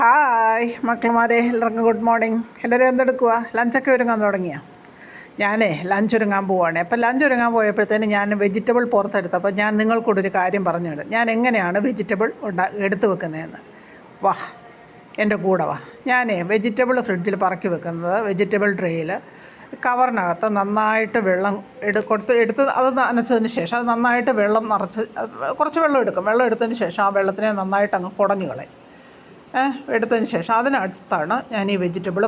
Hi മക്കളമാരെ, എല്ലാവർക്കും good morning. എല്ലാവരും എന്തെടുക്കുക? ലഞ്ചൊക്കെ ഒരുങ്ങാൻ തുടങ്ങിയ? ഞാനേ ലഞ്ച് ഒരുങ്ങാൻ പോവുകയാണ്. അപ്പോൾ ലഞ്ച് ഒരുങ്ങാൻ പോയപ്പോഴത്തേന് ഞാൻ വെജിറ്റബിൾ പുറത്തെടുത്തപ്പോൾ ഞാൻ നിങ്ങൾക്കൂടൊരു കാര്യം പറഞ്ഞുതരാം. ഞാൻ എങ്ങനെയാണ് വെജിറ്റബിൾ എടുത്ത് വെക്കുന്നതെന്ന്. വാ, എൻ്റെ കൂടെ വാ. ഞാനേ വെജിറ്റബിൾ ഫ്രിഡ്ജിൽ പറക്കി വെക്കുന്നത് വെജിറ്റബിൾ ട്രേയിൽ കവറിനകത്ത് നന്നായിട്ട് വെള്ളം എടുത്ത് അത് നനച്ചതിന് ശേഷം അത് നന്നായിട്ട് വെള്ളം നിറച്ച് കുറച്ച് വെള്ളം എടുക്കും. വെള്ളം എടുത്തതിന് ശേഷം ആ വെള്ളത്തിനെ നന്നായിട്ട് അങ്ങ് കുടഞ്ഞു കളയും. എടുത്തതിന് ശേഷം അതിനടുത്താണ് ഞാൻ ഈ വെജിറ്റബിൾ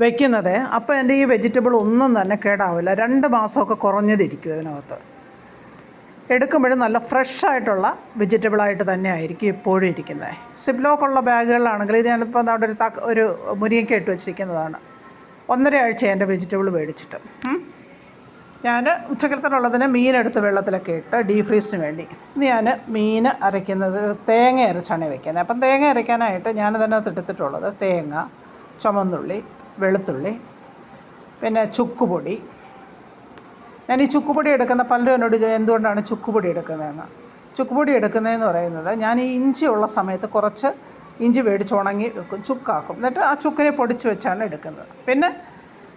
വയ്ക്കുന്നത്. അപ്പോൾ എൻ്റെ ഈ വെജിറ്റബിൾ ഒന്നും തന്നെ കേടാവില്ല. 2 മാസമൊക്കെ കുറഞ്ഞതിരിക്കും ഇതിനകത്ത്. എടുക്കുമ്പോഴും നല്ല ഫ്രഷായിട്ടുള്ള വെജിറ്റബിളായിട്ട് തന്നെ ആയിരിക്കും എപ്പോഴും ഇരിക്കുന്നത്. സിപ്ലോക്കുള്ള ബാഗുകളിലാണെങ്കിൽ ഇത് ഞാനിപ്പോൾ അവിടെ ഒരു മുരിങ്ങയ്ക്ക ഇട്ട് വെച്ചിരിക്കുന്നതാണ്. 1.5 ആഴ്ച എൻ്റെ വെജിറ്റബിൾ മേടിച്ചിട്ട്. ഞാൻ ഉച്ചക്കലത്തിനുള്ളതിന് മീനെടുത്ത് വെള്ളത്തിലൊക്കെ ഇട്ട് ഡീഫ്രീസിന് വേണ്ടി ഇന്ന് ഞാൻ മീൻ അരയ്ക്കുന്നത് തേങ്ങ അരച്ചാണ് വയ്ക്കുന്നത്. അപ്പം തേങ്ങ അരയ്ക്കാനായിട്ട് ഞാനതിനകത്ത് എടുത്തിട്ടുള്ളത് തേങ്ങ, ചുമന്നുള്ളി, വെളുത്തുള്ളി, പിന്നെ ചുക്കുപൊടി. ഞാൻ ഈ ചുക്കുപൊടി എടുക്കുന്ന പലരും എന്നോട് എന്തുകൊണ്ടാണ് ചുക്കുപൊടി എടുക്കുന്നതെന്ന്. ചുക്കുപൊടി എടുക്കുന്നതെന്ന് പറയുന്നത്, ഞാൻ ഈ ഇഞ്ചി ഉള്ള സമയത്ത് കുറച്ച് ഇഞ്ചി മേടിച്ച് ഉണങ്ങി വെക്കും, ചുക്കാക്കും. എന്നിട്ട് ആ ചുക്കിനെ പൊടിച്ച് വെച്ചാണ് എടുക്കുന്നത്. പിന്നെ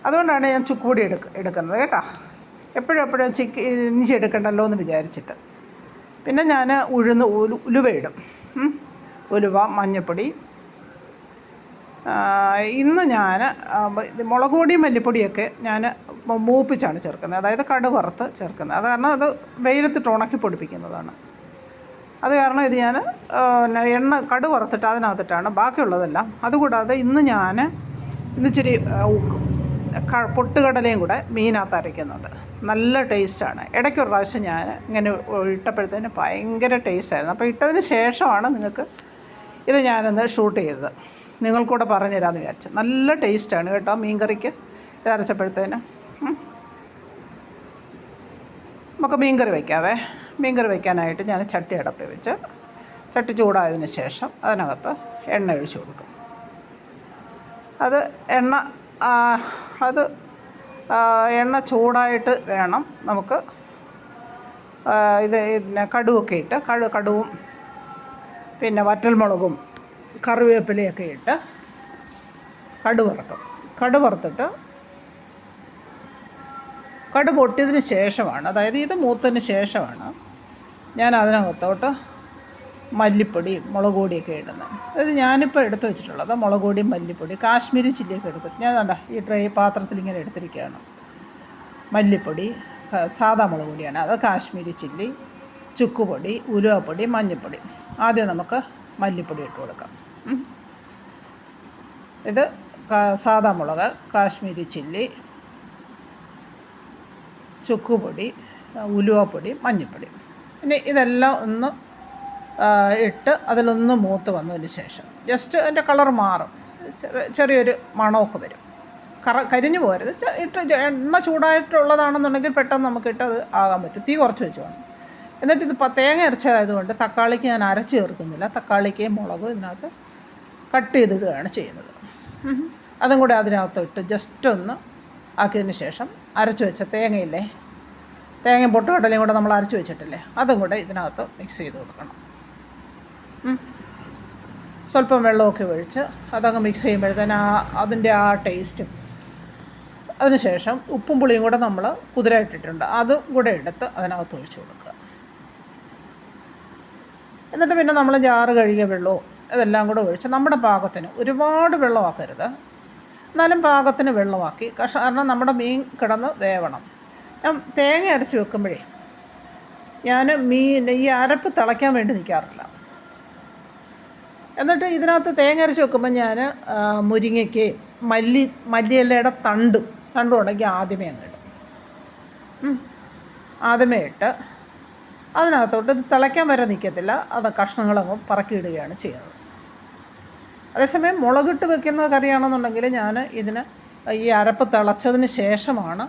അതുകൊണ്ടാണ് ഞാൻ ചുക്കുപൊടി എടുക്കുന്നത് കേട്ടോ. എപ്പോഴും ഇഞ്ചി എടുക്കണ്ടല്ലോ എന്ന് വിചാരിച്ചിട്ട്. പിന്നെ ഞാൻ ഉലുവ ഇടും. ഉലുവ, മഞ്ഞൾപ്പൊടി. ഇന്ന് ഞാൻ മുളക് പൊടിയും മല്ലിപ്പൊടിയൊക്കെ ഞാൻ മൂപ്പിച്ചാണ് ചേർക്കുന്നത്. അതായത് കടുക് വറുത്ത് ചേർക്കുന്നത്. അത് കാരണം അത് വെയിലത്തിട്ട് ഉണക്കി പൊടിപ്പിക്കുന്നതാണ്. അത് കാരണം ഇത് ഞാൻ കടുക് വറുത്തിട്ട് അതിനകത്തിട്ടാണ് ബാക്കിയുള്ളതെല്ലാം. അതുകൂടാതെ ഇന്ന് ഇച്ചിരി പൊട്ടുകടലയും കൂടെ മീനകത്ത് അരയ്ക്കുന്നുണ്ട്. നല്ല ടേസ്റ്റാണ്. ഇടയ്ക്കൊരു പ്രാവശ്യം ഞാൻ ഇങ്ങനെ ഇട്ടപ്പോഴത്തേന് ഭയങ്കര ടേസ്റ്റായിരുന്നു. അപ്പോൾ ഇട്ടതിന് ശേഷമാണ് നിങ്ങൾക്ക് ഇത് ഞാനൊന്ന് ഷൂട്ട് ചെയ്തത്. നിങ്ങൾക്കൂടെ പറഞ്ഞു തരാമെന്ന് വിചാരിച്ചു. നല്ല ടേസ്റ്റാണ് കേട്ടോ മീൻ കറിക്ക് ഇത് അരച്ചപ്പോഴത്തേന്. നമുക്ക് മീൻ കറി വയ്ക്കാവേ. മീൻ കറി വയ്ക്കാനായിട്ട് ഞാൻ ചട്ടി അടപ്പി വെച്ച് ചട്ടി ചൂടായതിന് ശേഷം അതിനകത്ത് എണ്ണ ഒഴിച്ച് കൊടുക്കും. എണ്ണ ചൂടായിട്ട് വേണം നമുക്ക് ഇത് പിന്നെ കടുവൊക്കെ ഇട്ട് കടുവും പിന്നെ വറ്റൽമുളകും കറിവേപ്പിലയൊക്കെ ഇട്ട് കടുക് വറുക്കും. കടുക് വറുത്തിട്ട് കടുക് പൊട്ടിയതിന് ശേഷമാണ്, അതായത് ഇത് മൂത്തതിന് ശേഷമാണ് ഞാൻ അതിനകത്തോട്ട് മല്ലിപ്പൊടി, മുളക് പൊടിയൊക്കെ ഇടുന്നത്. അതായത് ഞാനിപ്പോൾ എടുത്ത് വെച്ചിട്ടുള്ളത് മുളക് പൊടിയും മല്ലിപ്പൊടി, കാശ്മീരി ചില്ലിയൊക്കെ എടുത്തിട്ട് ഞാൻ കണ്ട ഈ പാത്രത്തിൽ ഇങ്ങനെ എടുത്തിരിക്കുകയാണ്. മല്ലിപ്പൊടി സാദാ മുളക് പൊടിയാണ്, അത് കാശ്മീരി ചില്ലി, ചുക്കുപൊടി, ഉലുവപ്പൊടി, മഞ്ഞൾപ്പൊടി. ആദ്യം നമുക്ക് മല്ലിപ്പൊടി ഇട്ട് കൊടുക്കാം. ഇത് സാദാ മുളക്, കാശ്മീരി ചില്ലി, ചുക്കുപൊടി, ഉലുവപ്പൊടി, മഞ്ഞൾപ്പൊടി. പിന്നെ ഇതെല്ലാം ഒന്ന് ഇട്ട് അതിലൊന്ന് മൂത്ത് വന്നതിന് ശേഷം ജസ്റ്റ് അതിൻ്റെ കളർ മാറും, ചെറിയൊരു മണമൊക്കെ വരും. കരിഞ്ഞു പോകരുത്. എണ്ണ ചൂടായിട്ടുള്ളതാണെന്നുണ്ടെങ്കിൽ പെട്ടെന്ന് നമുക്കിട്ട് അത് ആകാൻ പറ്റും. തീ കുറച്ച് വെച്ച് വേണം. എന്നിട്ട് ഇത് തേങ്ങ അരച്ചതായതുകൊണ്ട് തക്കാളിക്ക് ഞാൻ അരച്ച് ചേർക്കുന്നില്ല. തക്കാളിക്ക് മുളക് ഇതിനകത്ത് കട്ട് ചെയ്തിടുകയാണ് ചെയ്യുന്നത്. അതും കൂടെ അതിനകത്ത് ഇട്ട് ജസ്റ്റ് ഒന്ന് ആക്കിയതിന് ശേഷം അരച്ച് വെച്ച തേങ്ങയില്ലേ, തേങ്ങയും പൊട്ടുകടലയും കൂടെ നമ്മൾ അരച്ച് വെച്ചിട്ടില്ലേ, അതും കൂടെ ഇതിനകത്ത് മിക്സ് ചെയ്ത് കൊടുക്കണം. സ്വല്പം വെള്ളമൊക്കെ ഒഴിച്ച് അതങ്ങ് മിക്സ് ചെയ്യുമ്പോഴത്തേന് അതിൻ്റെ ആ ടേസ്റ്റും, അതിനുശേഷം ഉപ്പും പുളിയും കൂടെ നമ്മൾ കുതിരയിട്ടിട്ടുണ്ട്, അതും കൂടെ എടുത്ത് അതിനകത്ത് ഒഴിച്ച് കൊടുക്കുക. എന്നിട്ട് പിന്നെ നമ്മൾ ജാറ് കഴുകിയ വെള്ളവും ഇതെല്ലാം കൂടെ ഒഴിച്ച് നമ്മുടെ പാകത്തിന്, ഒരുപാട് വെള്ളമാക്കരുത്, എന്നാലും പാകത്തിന് വെള്ളമാക്കി. കാരണം നമ്മുടെ മീൻ കിടന്ന് വേവണം. ഞാൻ തേങ്ങ അരച്ച് വെക്കുമ്പോഴേ ഞാൻ ഈ അരപ്പ് തിളയ്ക്കാൻ വേണ്ടി നിൽക്കാറില്ല. എന്നിട്ട് ഇതിനകത്ത് തേങ്ങ അരച്ച് വെക്കുമ്പോൾ ഞാൻ മുരിങ്ങയ്ക്ക് മല്ലിയിലയുടെ തണ്ടും ഉണ്ടെങ്കിൽ ആദ്യമേ അങ്ങ് ഇടും. ആദ്യമേ ഇട്ട് അതിനകത്തോട്ട് ഇത് തിളയ്ക്കാൻ വരെ നിൽക്കത്തില്ല, അത് കഷ്ണങ്ങളങ്ങ് പറക്കിയിടുകയാണ് ചെയ്യുന്നത്. അതേസമയം മുളകിട്ട് വെക്കുന്ന കറിയാണെന്നുണ്ടെങ്കിൽ ഞാൻ ഈ അരപ്പ് തിളച്ചതിന് ശേഷമാണ്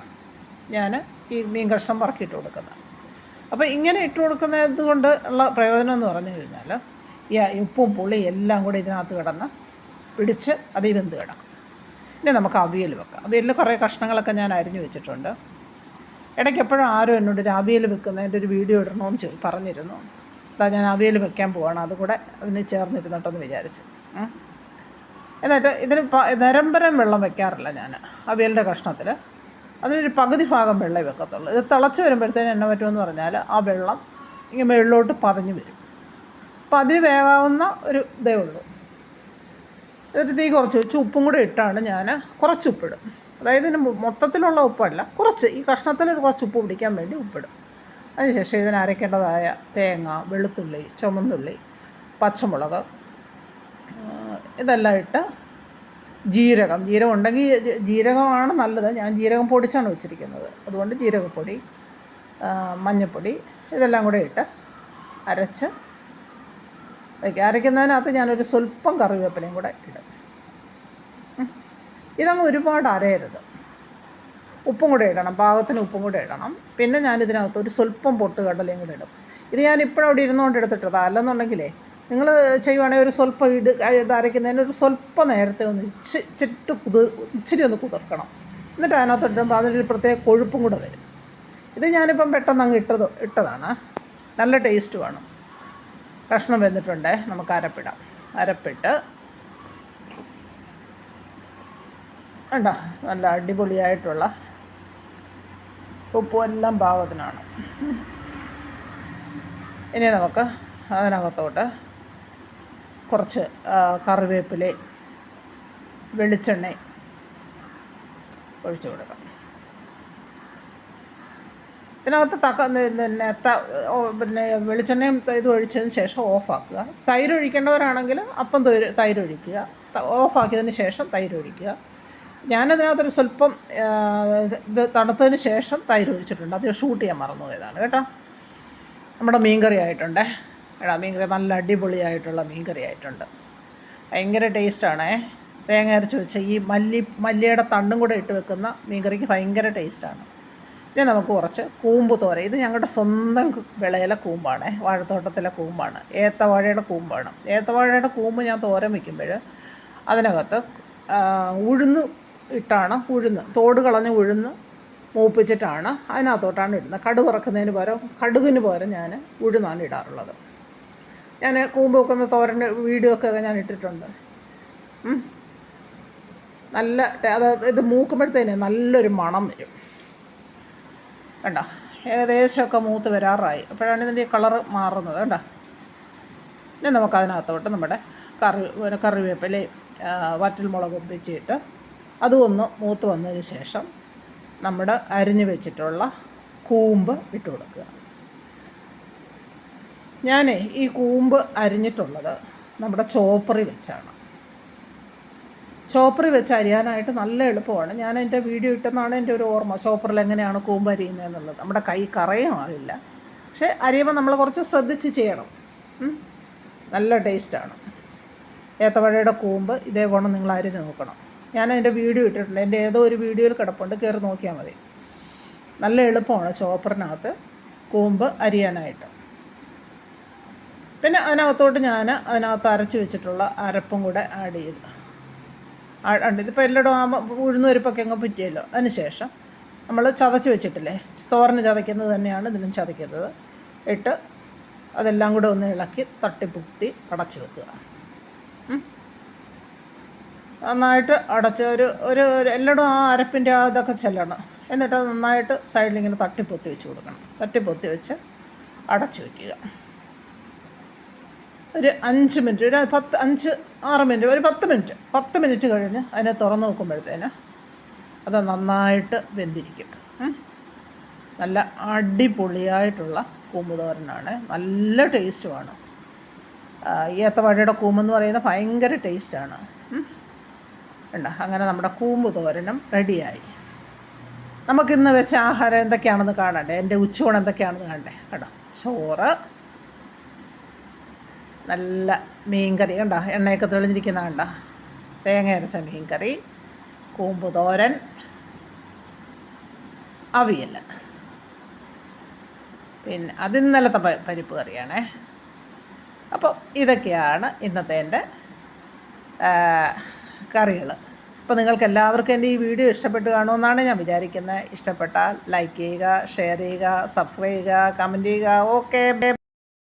ഞാൻ ഈ മീൻ കഷ്ണം പറക്കിയിട്ട് കൊടുക്കുന്നത്. അപ്പോൾ ഇങ്ങനെ ഇട്ട് കൊടുക്കുന്നത് കൊണ്ട് ഉള്ള പ്രയോജനം എന്ന് പറഞ്ഞു കഴിഞ്ഞാൽ ഈ ഉപ്പും പുളിയും എല്ലാം കൂടി ഇതിനകത്ത് കിടന്ന് പിടിച്ച് അതിൽ വെന്ത് കിടക്കും. ഇനി നമുക്ക് അവിയൽ വെക്കാം. അവിയലിൽ കുറേ കഷ്ണങ്ങളൊക്കെ ഞാൻ അരിഞ്ഞു വെച്ചിട്ടുണ്ട്. ഇടയ്ക്ക് എപ്പോഴും ആരും എന്നോട് ഒരു അവിയൽ വെക്കുന്നതിൻ്റെ ഒരു വീഡിയോ ഇടണമെന്ന് പറഞ്ഞിരുന്നു. അതാ ഞാൻ അവിയൽ വെക്കാൻ പോവാണ്, അതുകൂടെ അതിന് ചേർന്നിരുന്നോട്ടെന്ന് വിചാരിച്ച്. എന്നിട്ട് ഇതിന് നിരന്തരം വെള്ളം വെക്കാറില്ല ഞാൻ അവിയലിൻ്റെ കഷ്ണത്തിൽ. അതിനൊരു പകുതി ഭാഗം വെള്ളമേ വെക്കത്തുള്ളൂ. ഇത് തിളച്ച് വരുമ്പോഴത്തേനും എന്നെ പറ്റുമെന്ന് പറഞ്ഞാൽ ആ വെള്ളം ഇങ്ങനെ മുകളിലോട്ട് പതഞ്ഞ് വരും. അപ്പോൾ അതിന് വേകാവുന്ന ഒരു ഇതേ ഉള്ളൂ. എന്നിട്ട് തീ കുറച്ച് വെച്ച് ഉപ്പും കൂടെ ഇട്ടാണ് ഞാൻ കുറച്ച് ഉപ്പിടും. അതായത് ഇതിന് മൊത്തത്തിലുള്ള ഉപ്പല്ല, കുറച്ച് ഈ കഷ്ണത്തിൽ കുറച്ച് ഉപ്പ് പിടിക്കാൻ വേണ്ടി ഉപ്പിടും. അതിനുശേഷം ഇതിന് അരയ്ക്കേണ്ടതായ തേങ്ങ, വെളുത്തുള്ളി, ചുമന്നുള്ളി, പച്ചമുളക് ഇതെല്ലാം ഇട്ട് ജീരകം ഉണ്ടെങ്കിൽ ജീരകമാണ് നല്ലത്. ഞാൻ ജീരകം പൊടിച്ചാണ് വെച്ചിരിക്കുന്നത്. അതുകൊണ്ട് ജീരകപ്പൊടി, മഞ്ഞൾപ്പൊടി ഇതെല്ലാം കൂടെ ഇട്ട് അരച്ച് വയ്ക്കുക. അരയ്ക്കുന്നതിനകത്ത് ഞാനൊരു സ്വല്പം കറിവേപ്പിലയും കൂടെ ഇടും. ഇതങ്ങ് ഒരുപാട് അരയരുത്. ഉപ്പും കൂടെ ഇടണം, പാകത്തിന് ഉപ്പും കൂടെ ഇടണം. പിന്നെ ഞാനിതിനകത്ത് ഒരു സ്വല്പം പൊട്ടുകടലയും കൂടെ ഇടും. ഇത് ഞാൻ ഇപ്പോഴവിടെ ഇരുന്നുകൊണ്ട് എടുത്തിട്ടതാണ്. അല്ലെന്നുണ്ടെങ്കിലേ നിങ്ങൾ ചെയ്യുവാണെങ്കിൽ ഒരു സ്വല്പം അരയ്ക്കുന്നതിന് ഒരു സ്വല്പം നേരത്തെ ഒന്ന് ഇച്ചിരി ഒന്ന് കുതിർക്കണം. എന്നിട്ട് അതിനകത്ത് ഇടുമ്പോൾ അതിനൊരു പ്രത്യേക കൊഴുപ്പും കൂടെ വരും. ഇത് ഞാനിപ്പം പെട്ടെന്ന് അങ്ങ് ഇട്ടതാണ്. നല്ല ടേസ്റ്റുമാണ്. കഷ്ണം വെന്തിട്ടുണ്ടേ, നമുക്ക് അരപ്പിടാം. അരപ്പിട്ട് വേണ്ട നല്ല അടിപൊളിയായിട്ടുള്ള ഉപ്പും എല്ലാം പാകത്തിനാണ്. ഇനി നമുക്ക് അതിനകത്തോട്ട് കുറച്ച് കറിവേപ്പിലയും വെളിച്ചെണ്ണയും ഒഴിച്ചു കൊടുക്കാം. ഇതിനകത്ത് പിന്നെ വെളിച്ചെണ്ണയും ഇത് ഒഴിച്ചതിന് ശേഷം ഓഫാക്കുക. തൈര് ഒഴിക്കേണ്ടവരാണെങ്കിൽ അപ്പം തൈര് ഒഴിക്കുക. ഓഫാക്കിയതിന് ശേഷം തൈര് ഒഴിക്കുക. ഞാനതിനകത്തൊരു സ്വല്പം ഇത് തണുത്തതിന് ശേഷം തൈര് ഒഴിച്ചിട്ടുണ്ട്. അത് ഷൂട്ട് ചെയ്യാൻ മറന്നു പോയതാണ് കേട്ടോ. നമ്മുടെ മീൻകറി ആയിട്ടുണ്ട്. മീൻകറി നല്ല അടിപൊളിയായിട്ടുള്ള മീൻകറി ആയിട്ടുണ്ട്. ഭയങ്കര ടേസ്റ്റാണേ. തേങ്ങ അരച്ച് വെച്ച ഈ മല്ലിയുടെ തണ്ടും കൂടെ ഇട്ട് വെക്കുന്ന മീൻകറിക്ക് ഭയങ്കര ടേസ്റ്റാണ്. ഇനി നമുക്ക് കുറച്ച് കൂമ്പ് തോര. ഇത് ഞങ്ങളുടെ സ്വന്തം വിളയിലെ കൂമ്പാണ്, വാഴത്തോട്ടത്തിലെ കൂമ്പാണ്, ഏത്തവാഴയുടെ കൂമ്പാണ്. ഏത്തവാഴയുടെ കൂമ്പ് ഞാൻ തോരൻ വയ്ക്കുമ്പോൾ അതിനകത്ത് ഉഴുന്ന് ഇട്ടാണ്, തോട് കളഞ്ഞ് ഉഴുന്ന് മൂപ്പിച്ചിട്ടാണ് അതിനകത്തോട്ടാണ് ഇടുന്നത്. കടുക് വറക്കുന്നതിന് പകരം കടുകിന് പകരം ഞാൻ ഉഴുന്നാണ് ഇടാറുള്ളത്. ഞാൻ കൂമ്പ് വെക്കുന്ന തോരൻ്റെ വീഡിയോ ഒക്കെ ഞാൻ ഇട്ടിട്ടുണ്ട്. നല്ല ഇത് മൂക്കുമ്പോഴത്തേന് നല്ലൊരു മണം വരും. കണ്ടോ, ഏകദേശമൊക്കെ മൂത്ത് വരാറായി. അപ്പോഴാണ് ഇതിൻ്റെ കളറ് മാറുന്നത്. കണ്ടോ. ഇനി നമുക്കതിനകത്തോട്ട് നമ്മുടെ കറിവേപ്പിലയും വറ്റൽമുളകും വെച്ചിട്ട് അതും ഒന്ന് മൂത്ത് വന്നതിന് ശേഷം നമ്മുടെ അരിഞ്ഞ് വെച്ചിട്ടുള്ള കൂമ്പ് ഇട്ട് കൊടുക്കുക. ഞാൻ ഈ കൂമ്പ് അരിഞ്ഞിട്ടുള്ളത് നമ്മുടെ ചോപ്പറി വെച്ചാണ്. ചോപ്പറി വെച്ച് അരിയാനായിട്ട് നല്ല എളുപ്പമാണ്. ഞാൻ എൻ്റെ വീഡിയോ ഇട്ടെന്നാണ് എൻ്റെ ഒരു ഓർമ്മ. ചോപ്പറിൽ എങ്ങനെയാണ് കൂമ്പ് അരിയുന്നതെന്നുള്ളത്. നമ്മുടെ കൈ കറയും ആകില്ല. പക്ഷേ അരിയുമ്പോൾ നമ്മൾ കുറച്ച് ശ്രദ്ധിച്ച് ചെയ്യണം. നല്ല ടേസ്റ്റാണ്. ഏത്തവാഴയുടെ കൂമ്പ് ഇതേപോലെ നിങ്ങൾ അരിഞ്ഞ് നോക്കണം. ഞാൻ എൻ്റെ വീഡിയോ ഇട്ടിട്ടുണ്ട്. എൻ്റെ ഏതോ ഒരു വീഡിയോയിൽ കിടപ്പുണ്ട്, കയറി നോക്കിയാൽ മതി. നല്ല എളുപ്പമാണ് ചോപ്പറിനകത്ത് കൂമ്പ് അരിയാനായിട്ട്. പിന്നെ അതിനകത്തോട്ട് ഞാൻ അതിനകത്ത് അരച്ച് വെച്ചിട്ടുള്ള അരപ്പും കൂടെ ആഡ് ചെയ്തു. ഇതിപ്പോൾ എല്ലായിടും ഉഴുന്നുപരിപ്പൊക്കെ അങ്ങ് പറ്റിയല്ലോ. അതിന് ശേഷം നമ്മൾ ചതച്ച് വെച്ചിട്ടില്ലേ, തോരന് ചതയ്ക്കുന്നത് തന്നെയാണ് ഇതിനും ചതയ്ക്കുന്നത്. ഇട്ട് അതെല്ലാം കൂടെ ഒന്ന് ഇളക്കി തട്ടിപ്പൊത്തി അടച്ച് വെക്കുക. നന്നായിട്ട് അടച്ച് ഒരു എല്ലായിടും ആ അരപ്പിൻ്റെ ഇതൊക്കെ ചെല്ലണം. എന്നിട്ട് നന്നായിട്ട് സൈഡിലിങ്ങനെ തട്ടിപ്പൊത്തി വെച്ച് കൊടുക്കണം. തട്ടിപ്പൊത്തി വെച്ച് അടച്ച് വയ്ക്കുക. ഒരു 5 മിനിറ്റ്, ഒരു 5-6 മിനിറ്റ്, ഒരു 10 മിനിറ്റ് കഴിഞ്ഞ് അതിനെ തുറന്ന് നോക്കുമ്പോഴത്തേന് അത് നന്നായിട്ട് വെന്തിരിക്കും. നല്ല അടിപൊളിയായിട്ടുള്ള കൂമ്പ് തോരനാണ്. നല്ല ടേസ്റ്റുമാണ്. ഏത്തവാഴയുടെ കൂമ്പെന്ന് പറയുന്നത് ഭയങ്കര ടേസ്റ്റാണ്. ഉണ്ട്. അങ്ങനെ നമ്മുടെ കൂമ്പ് തോരനും റെഡിയായി. നമുക്കിന്ന് വെച്ച ആഹാരം എന്തൊക്കെയാണെന്ന് കാണണ്ടേ, എൻ്റെ ഉച്ചയൂണ് എന്തൊക്കെയാണെന്ന് കാണണ്ടേ. കേട്ടോ, ചോറ്, നല്ല മീൻകറി കണ്ടോ, എണ്ണയൊക്കെ തെളിഞ്ഞിരിക്കുന്ന കണ്ടോ, തേങ്ങ അരച്ച മീൻകറി, കൂമ്പ് തോരൻ, അവിയൽ, പിന്നെ അത് ഇന്നലത്തെ പരിപ്പ് കറിയാണേ. അപ്പോൾ ഇതൊക്കെയാണ് ഇന്നത്തെ എൻ്റെ കറികൾ. അപ്പോൾ നിങ്ങൾക്ക് എല്ലാവർക്കും എൻ്റെ ഈ വീഡിയോ ഇഷ്ടപ്പെട്ട് കാണുമെന്നാണ് ഞാൻ വിചാരിക്കുന്നത്. ഇഷ്ടപ്പെട്ടാൽ ലൈക്ക് ചെയ്യുക, ഷെയർ ചെയ്യുക, സബ്സ്ക്രൈബ് ചെയ്യുക, കമൻറ്റ് ചെയ്യുക. ഓക്കെ.